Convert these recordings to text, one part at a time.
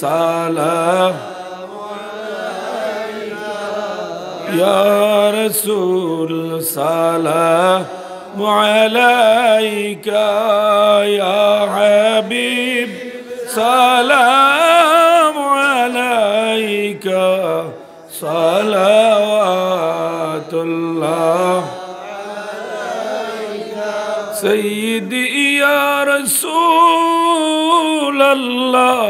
سلام يا رسول سلام عليك يا حبيب سلام عليك صلوات الله سيدي يا رسول الله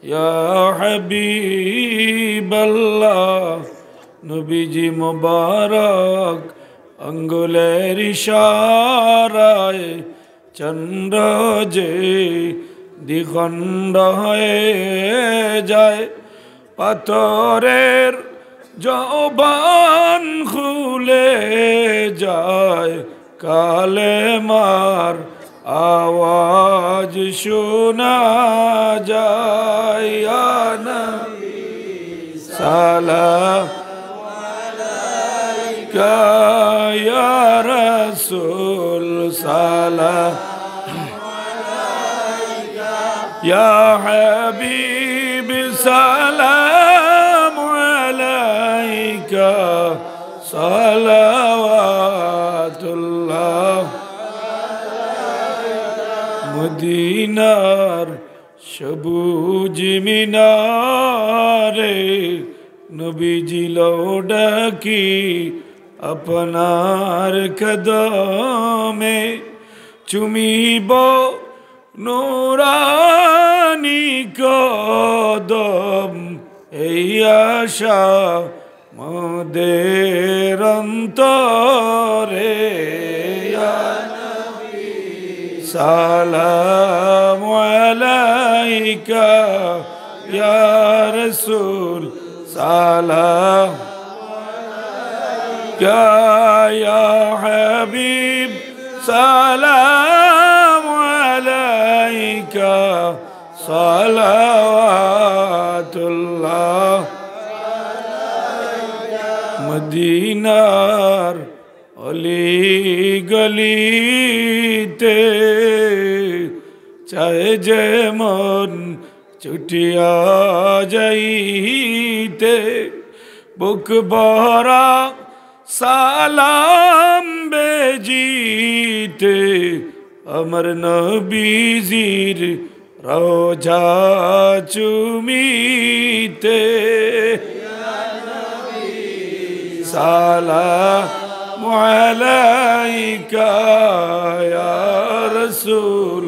يا حبيب الله নবীজি মুবারক আঙ্গুলের ইশারায় চন্দ্র যে দ্বিখণ্ড হয়ে যায় পাথরের জবান খুলে যায় কালেমার আওয়াজ শোনা যায় ইয়া নবী সালাম আলাইকা ইয়া রাসূল সালাম আলাইকা ইয়া হাবিব সালাম আলাইকা সালাওয়াতুল্লাহ মদিনার সবুজ মিনারে নবীজি ডাকি আপনার কদমে চুমিব নুরানি কদম এই আশা মোদের অন্তরে ইয়া নবী সালাম আলাইকা ইয়া রাসূল সালাম আলাইকা ইয়া হাবিব সালাম আলাইকা সালাওয়াতুল্লাহ মদিনার অলি গলিতে চায় যেমন ছুটিয়া যাইতে বুক ভরা সালাম বেজিতে আমার নবীজির রোজা চুমিতে সালাম আলাইকা ইয়া রাসূল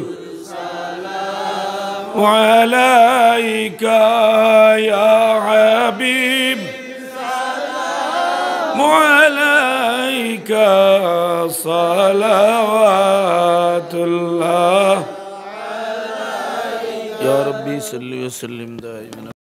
সালাম আলাইকা ইয়া হাবিব সালাম আলাইকা সালাওয়াতুল্লাহ ইয়া রাব্বি সাল্লি ওয়া সাল্লিম দাইমান